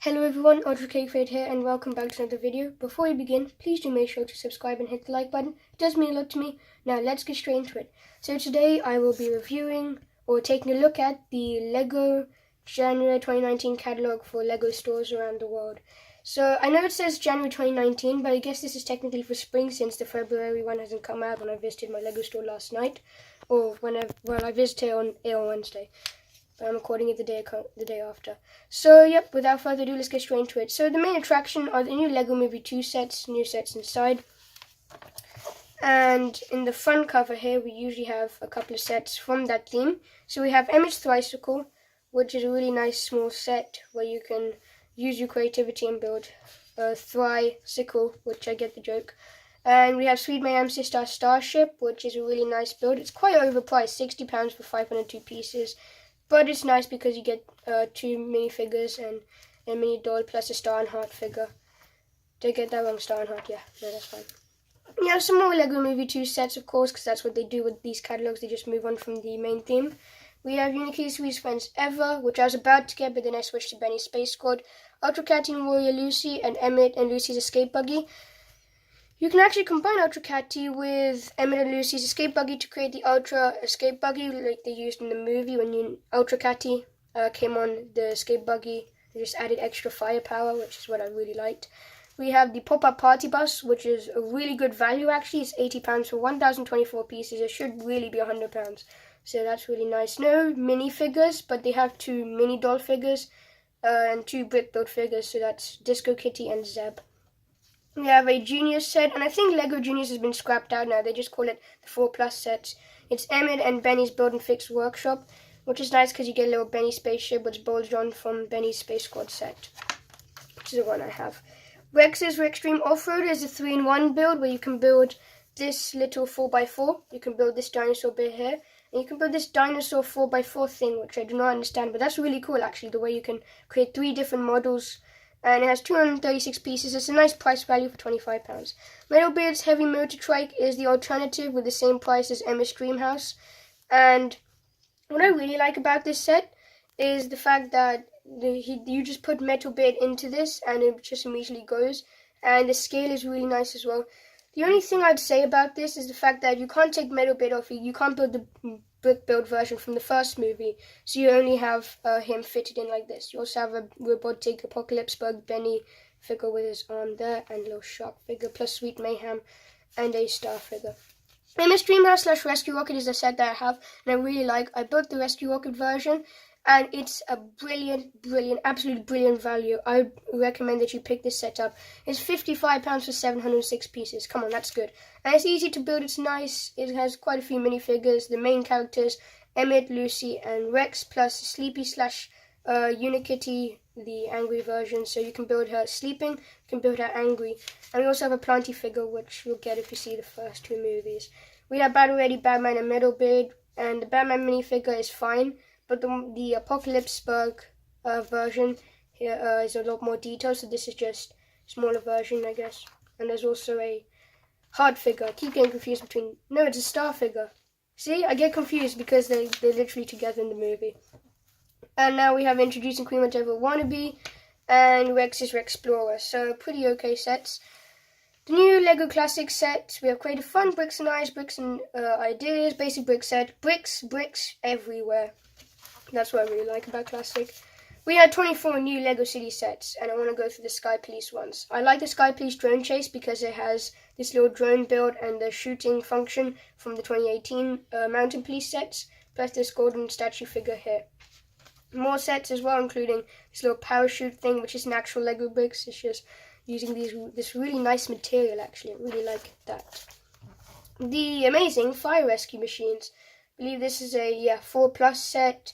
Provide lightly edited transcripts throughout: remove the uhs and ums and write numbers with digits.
Hello everyone, Trike here and welcome back to another video. Before we begin, please do make sure to subscribe and hit the like button. It does mean a lot to me. Now let's get straight into it. So today I will be reviewing or taking a look at the LEGO January 2019 catalogue for LEGO stores around the world. So I know it says January 2019, but I guess this is technically for spring since the February one hasn't come out when I visited my LEGO store last night. Or I visited on Wednesday. But I'm recording it the day after. So, yep, without further ado, let's get straight into it. So, the main attraction are the new LEGO Movie 2 sets, new sets inside. And in the front cover here, we usually have a couple of sets from that theme. So, we have Emmett's Tricycle, which is a really nice small set where you can use your creativity and build a Tricycle, which I get the joke. And we have Sweet Mayhem's Sister Starship, which is a really nice build. It's quite overpriced, £60 for 502 pieces. But it's nice because you get 2 minifigures and a mini doll plus a star and heart figure. Did I get that wrong? Star and heart, yeah. No, that's fine. You have some more LEGO Movie 2 sets, of course, because that's what they do with these catalogues. They just move on from the main theme. We have Uniquely Sweetest Friends Ever, which I was about to get, but then I switched to Benny's Space Squad. Ultra Catty and Warrior Lucy, and Emmett and Lucy's Escape Buggy. You can actually combine Ultra Catty with Emmett and Lucy's Escape Buggy to create the Ultra Escape Buggy like they used in the movie when Ultra Catty came on the Escape Buggy. They just added extra firepower, which is what I really liked. We have the Pop-Up Party Bus, which is a really good value actually. It's £80 for 1,024 pieces. It should really be £100. So that's really nice. No minifigures, but they have 2 mini doll figures and 2 brick build figures. So that's Disco Kitty and Zeb. We have a Genius set, and I think LEGO Genius has been scrapped out now. They just call it the 4+ sets. It's Emmett and Benny's Build and Fix Workshop, which is nice because you get a little Benny spaceship, which bolts on from Benny's Space Squad set, which is the one I have. Rex's Rextreme Off-Road is a 3-in-1 build where you can build this little 4x4. You can build this dinosaur bit here, and you can build this dinosaur 4x4 thing, which I do not understand, but that's really cool actually, the way you can create 3 different models. And it has 236 pieces. It's a nice price value for £25. MetalBeard's Heavy Motor Trike is the alternative with the same price as Emma's Dreamhouse. And what I really like about this set is the fact that you just put MetalBeard into this and it just immediately goes. And the scale is really nice as well. The only thing I'd say about this is the fact that you can't take MetalBeard off. You can't build the brick build version from the first movie, so you only have him fitted in like this. You also have a robotic Apocalypse Bug Benny figure with his arm there, and a little shark figure, plus Sweet Mayhem, and a star figure. Emma's Dreamhouse / Rescue Rocket is a set that I have, and I really like. I built the Rescue Rocket version, and it's a brilliant, absolutely brilliant value. I recommend that you pick this set up. It's £55 for 706 pieces. Come on, that's good. And it's easy to build, it's nice. It has quite a few minifigures. The main characters, Emmett, Lucy, and Rex, plus Sleepy / Unikitty, the angry version. So you can build her sleeping, you can build her angry. And we also have a Planty figure, which you'll get if you see the first 2 movies. We have Battle Ready Batman and MetalBeard, and the Batman minifigure is fine. But the Apocalypse Bug version here is a lot more detailed, so this is just a smaller version, I guess. And there's also a heart figure. I keep getting confused between... No, it's a star figure. See, I get confused because they're literally together in the movie. And now we have Introducing Queen Whatever Wannabe and Rex's Rexplorer. So, pretty okay sets. The new LEGO Classic set, we have created fun bricks and eyes, bricks and ideas, basic brick set, bricks everywhere. That's what I really like about Classic. We had 24 new LEGO City sets, and I want to go through the Sky Police ones. I like the Sky Police Drone Chase because it has this little drone build and the shooting function from the 2018 Mountain Police sets, plus this golden statue figure here. More sets as well, including this little parachute thing, which is natural LEGO bricks. It's just using this really nice material, actually. I really like that. The amazing fire rescue machines. I believe this is a 4+ set.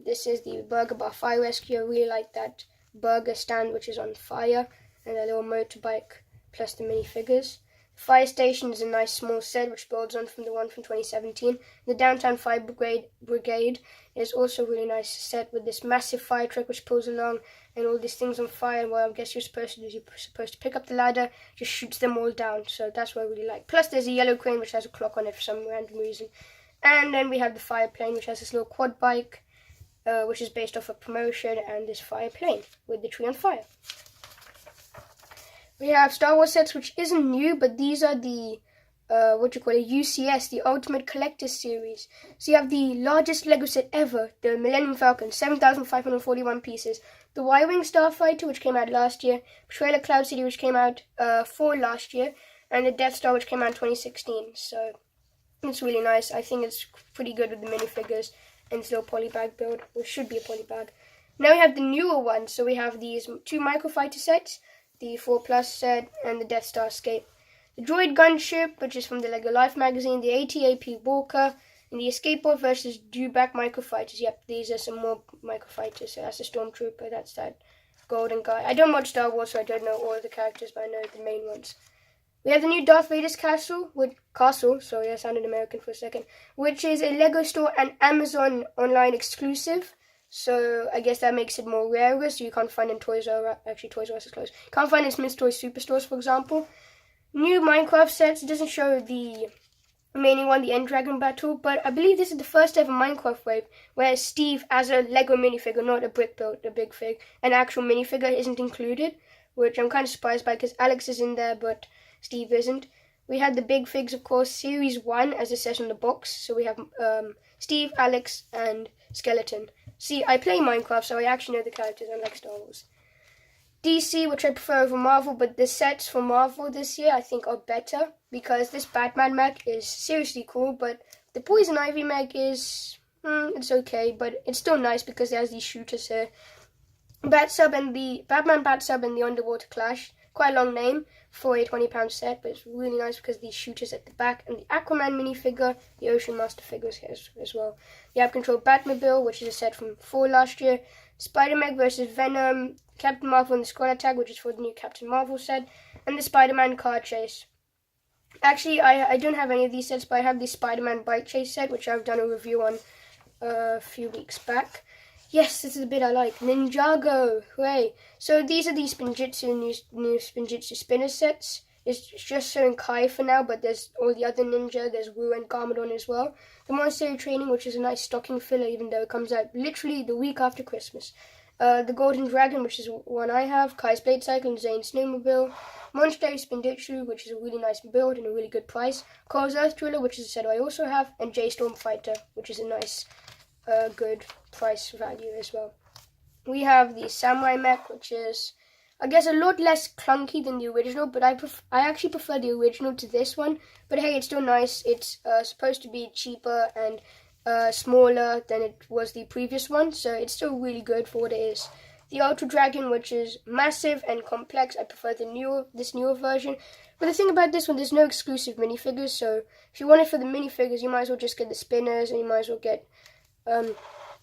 This is the Burger Bar Fire Rescue. I really like that burger stand which is on fire, and a little motorbike plus the minifigures. The fire station is a nice small set which builds on from the one from 2017. The Downtown Fire Brigade is also a really nice set with this massive fire truck which pulls along and all these things on fire. And what I guess you're supposed to do is you're supposed to pick up the ladder, just shoots them all down. So that's what I really like. Plus there's a yellow crane which has a clock on it for some random reason. And then we have the fire plane which has this little quad bike. which is based off a promotion, and this fire plane with the tree on fire. We have Star Wars sets, which isn't new, but these are the UCS, the Ultimate Collector's Series. So you have the largest Lego set ever, the Millennium Falcon, 7,541 pieces. The Y-Wing Starfighter, which came out last year. Trailer Cloud City, which came out for last year. And the Death Star, which came out in 2016. So it's really nice. I think it's pretty good with the minifigures and this little polybag build, which should be a polybag. Now we have the newer ones. So we have these 2 Microfighter sets, the 4+ set, and the Death Star Escape. The Droid Gunship, which is from the LEGO Life magazine, the AT-AP Walker, and the Escapebot versus Dewback Microfighters. Yep, these are some more Microfighters. So that's a Stormtrooper, that's that golden guy. I don't watch Star Wars, so I don't know all of the characters, but I know the main ones. We have the new Darth Vader's castle, sorry, I sounded American for a second, which is a LEGO store and Amazon online exclusive. So I guess that makes it more rarer, so you can't find it in Toys R Us. Actually, Toys R Us is closed. Can't find it in Smith's Toys Superstores, for example. New Minecraft sets. It doesn't show the remaining one, the End Dragon Battle, but I believe this is the first ever Minecraft wave where Steve, as a Lego minifigure, not a brick build, a big fig, an actual minifigure isn't included, which I'm kind of surprised by because Alex is in there, but Steve isn't. We had the big figs, of course, Series 1, as it says on the box. So we have Steve, Alex, and Skeleton. See, I play Minecraft, so I actually know the characters, unlike Star Wars. DC, which I prefer over Marvel, but the sets for Marvel this year I think are better because this Batman mech is seriously cool, but the Poison Ivy mech is, it's okay, but it's still nice because it has these shooters here. Batman Bat-Sub and the Underwater Clash, quite a long name for a £20 set, but it's really nice because these shooters at the back, and the Aquaman minifigure, the Ocean Master figures here as well. The Out of Control Batmobile, which is a set from 4 last year. Spider-Man versus Venom, Captain Marvel and the Squad Attack, which is for the new Captain Marvel set, and the Spider-Man Car Chase. Actually, I don't have any of these sets, but I have the Spider-Man Bike Chase set, which I've done a review on a few weeks back. Yes, this is the bit I like. Ninjago, hooray! So these are the new Spinjitzu spinner sets. It's just showing Kai for now, but there's all the other ninja. There's Wu and Garmadon as well. The Monastery Training, which is a nice stocking filler, even though it comes out literally the week after Christmas. The Golden Dragon, which is one I have. Kai's Blade Cycle and Zane's Snowmobile. Monastery Spinjitzu, which is a really nice build and a really good price. Cole's Earth Driller, which is a set I also have. And J Storm Fighter, which is a nice, good price value as well. We have the Samurai Mech, which is, I guess, a lot less clunky than the original, but I actually prefer the original to this one. But hey, it's still nice. It's supposed to be cheaper and smaller than it was the previous one, so it's still really good for what it is. The Ultra Dragon, which is massive and complex, I prefer this newer version. But the thing about this one, there's no exclusive minifigures, so if you want it for the minifigures, you might as well just get the spinners, and you might as well get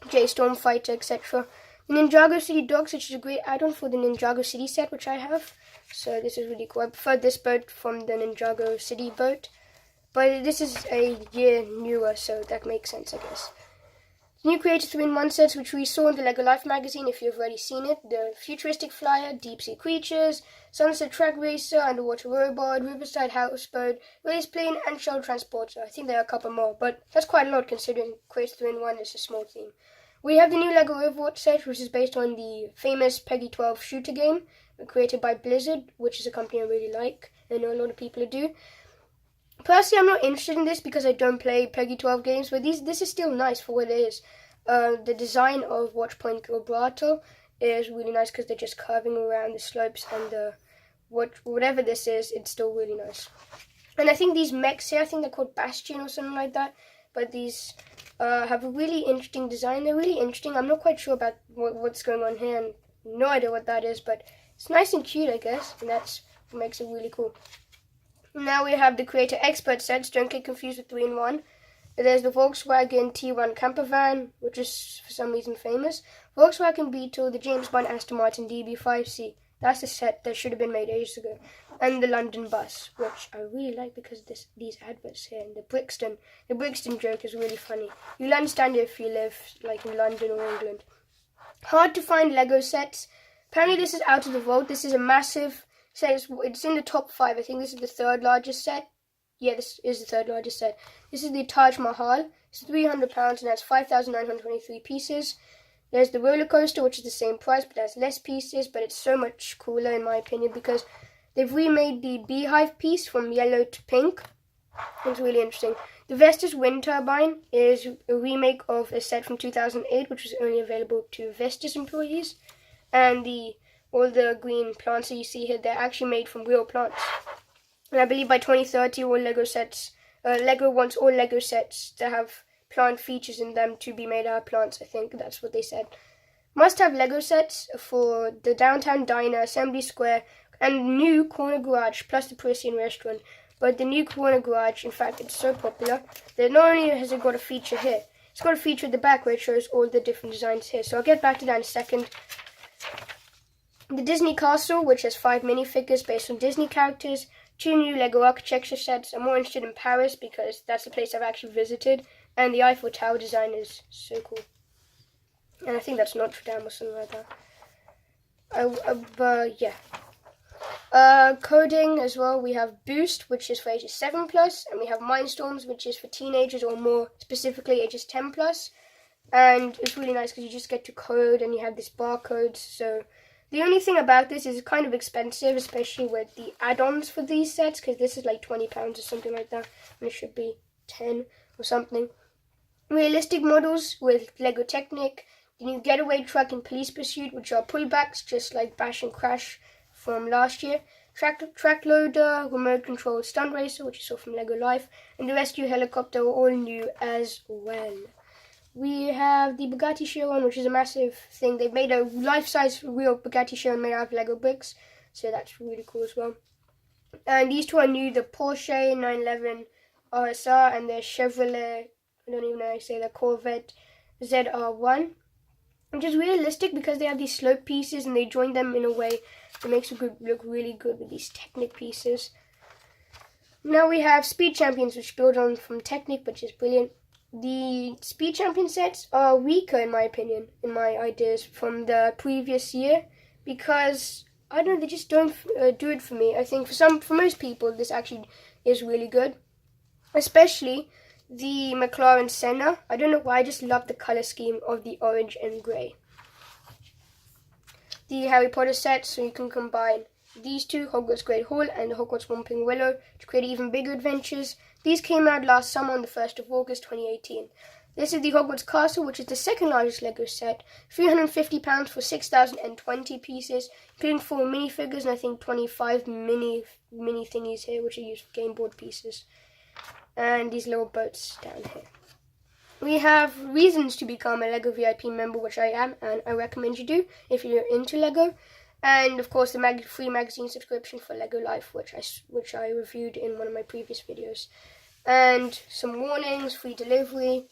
J Storm Fighter, etc. The Ninjago City Dogs, which is a great add-on for the Ninjago City set, which I have. So this is really cool. I prefer this boat from the Ninjago City boat. But this is a year newer, so that makes sense, I guess. New Creator 3-in-1 sets, which we saw in the LEGO Life magazine, if you've already seen it. The Futuristic Flyer, Deep Sea Creatures, Sunset Track Racer, Underwater Robot, Riverside Houseboat, Race Plane, and Shuttle Transporter. I think there are a couple more, but that's quite a lot considering Creator 3-in-1 is a small theme. We have the new LEGO Overwatch set, which is based on the famous Peggy 12 shooter game, created by Blizzard, which is a company I really like, and I know a lot of people who do. Personally, I'm not interested in this because I don't play Peggy 12 games, but this is still nice for what it is. The design of Watchpoint Gibraltar is really nice because they're just curving around the slopes, and whatever this is, it's still really nice. And I think these mechs here, I think they're called Bastion or something like that, but these have a really interesting design. They're really interesting. I'm not quite sure about what's going on here, and no idea what that is, but it's nice and cute, I guess, and that's what makes it really cool. Now we have the Creator Expert sets. Don't get confused with 3-in-1. There's the Volkswagen T1 camper van, which is for some reason famous. Volkswagen Beetle, the James Bond Aston Martin DB5C. That's a set that should have been made ages ago. And the London bus, which I really like because of these adverts here. And the Brixton joke is really funny. You'll understand it if you live like in London or England. Hard to find Lego sets. Apparently this is out of the vault. This is a massive set. It's in the top 5. I think this is the third largest set. Yeah, this is the third largest set. This is the Taj Mahal. It's £300 and has 5,923 pieces. There's the roller coaster, which is the same price but has less pieces, but it's so much cooler in my opinion because they've remade the beehive piece from yellow to pink. It's really interesting. The Vestas wind turbine is a remake of a set from 2008, which was only available to Vestas employees. And all the green plants that you see here, they're actually made from real plants. And I believe by 2030, Lego wants all Lego sets to have plant features in them to be made out of plants. I think that's what they said. Must have Lego sets for the downtown diner, Assembly Square, and new corner garage, plus the Parisian restaurant. But the new corner garage, in fact, it's so popular that not only has it got a feature here, it's got a feature at the back where it shows all the different designs here. So I'll get back to that in a second. The Disney Castle, which has 5 minifigures based on Disney characters, 2 new Lego architecture sets. I'm more interested in Paris because that's the place I've actually visited, and the Eiffel Tower design is so cool. And I think that's Notre Dame or something like that. Yeah. Coding as well, we have Boost, which is for ages 7+, and we have Mindstorms, which is for teenagers, or more specifically ages 10+. And it's really nice because you just get to code and you have this barcodes. So the only thing about this is it's kind of expensive, especially with the add-ons for these sets, because this is like £20 or something like that, and it should be 10 or something. Realistic models with Lego Technic, the new Getaway Truck and Police Pursuit, which are pullbacks just like Bash and Crash from last year. Track Loader, Remote Control Stunt Racer, which you saw from Lego Life, and the Rescue Helicopter are all new as well. We have the Bugatti Chiron, which is a massive thing. They've made a life-size real Bugatti Chiron made out of Lego bricks, so that's really cool as well. And these two are new, the Porsche 911 RSR and the Chevrolet, I don't even know how to say that, Corvette ZR1. Which is realistic because they have these slope pieces and they join them in a way that makes it look really good with these Technic pieces. Now we have Speed Champions, which build on from Technic, which is brilliant. The Speed Champion sets are weaker in my opinion, in my ideas, from the previous year because, I don't know, they just don't do it for me. I think for most people this actually is really good, especially the McLaren Senna. I don't know why, I just love the colour scheme of the orange and grey. The Harry Potter set, so you can combine these two, Hogwarts Great Hall and the Hogwarts Whomping Willow, to create even bigger adventures. These came out last summer on the 1st of August 2018. This is the Hogwarts Castle, which is the second largest Lego set, £350 for 6,020 pieces, including 4 minifigures and I think 25 mini thingies here, which are used for game board pieces. And these little boats down here. We have reasons to become a Lego VIP member, which I am, and I recommend you do if you're into Lego. And of course the free magazine subscription for Lego Life, which I reviewed in one of my previous videos. And some warnings, free delivery,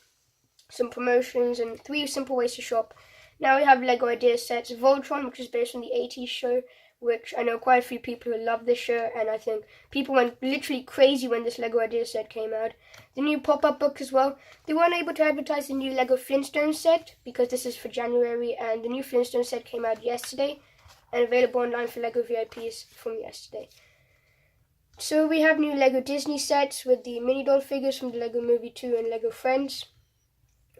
some promotions, and 3 simple ways to shop. Now we have Lego Idea sets, Voltron, which is based on the 80s show, which I know quite a few people who love this show, and I think people went literally crazy when this Lego Idea set came out. The new pop-up book as well. They weren't able to advertise the new Lego Flintstones set because this is for January, and the new Flintstones set came out yesterday and available online for Lego VIPs from yesterday. So we have new Lego Disney sets with the mini doll figures from the Lego Movie 2 and Lego Friends.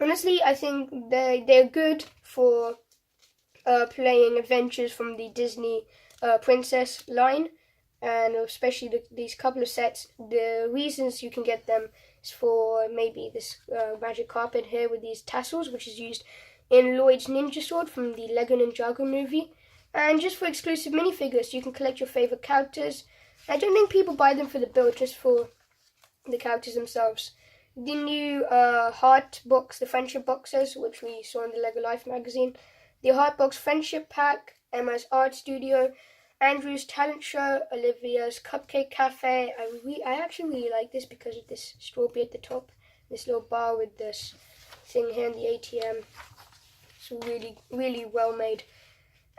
Honestly, I think they're good for playing adventures from the Disney Princess line, and especially these couple of sets. The reasons you can get them is for maybe this magic carpet here with these tassels, which is used in Lloyd's Ninja Sword from the Lego Ninjago movie, and just for exclusive minifigures. You can collect your favorite characters. I don't think people buy them for the build, just for the characters themselves. The new Heart Box, the Friendship Boxes, which we saw in the Lego Life magazine. The Heart Box Friendship Pack, Emma's Art Studio, Andrew's Talent Show, Olivia's Cupcake Cafe. I actually really like this because of this strawberry at the top. This little bar with this thing here in the ATM. It's really, really well made.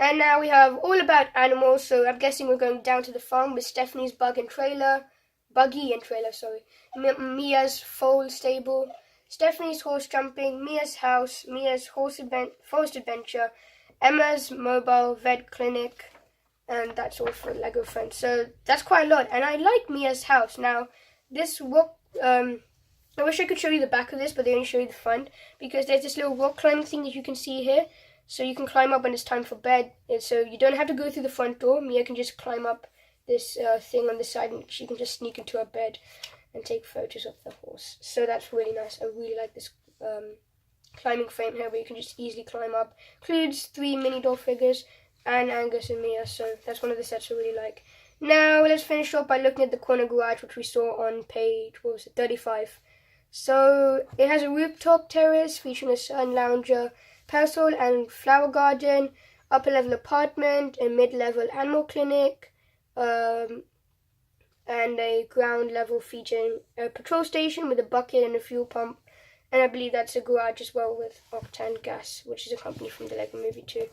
And now we have All About Animals, so I'm guessing we're going down to the farm with Stephanie's Buggy and Trailer, Mia's Foal Stable, Stephanie's Horse Jumping, Mia's House, Mia's Forest Adventure, Emma's Mobile Vet Clinic, and that's all for Lego Friends. So that's quite a lot, and I like Mia's House. Now, this rock, I wish I could show you the back of this, but they only show you the front, because there's this little rock climbing thing that you can see here, so you can climb up when it's time for bed. And so you don't have to go through the front door. Mia can just climb up this thing on the side, and she can just sneak into her bed and take photos of the horse. So that's really nice. I really like this climbing frame here where you can just easily climb up. Includes 3 mini doll figures and Angus and Mia, so that's one of the sets I really like. Now let's finish off by looking at the corner garage, which we saw on page, 35. So it has a rooftop terrace featuring a sun lounger, parasol and flower garden, upper level apartment, a mid-level animal clinic, and a ground level featuring a patrol station with a bucket and a fuel pump. And I believe that's a garage as well with Octane Gas, which is a company from the Lego Movie too.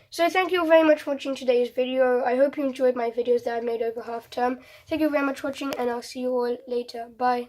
So thank you very much for watching today's video. I hope you enjoyed my videos that I made over half term. Thank you very much for watching, and I'll see you all later. Bye.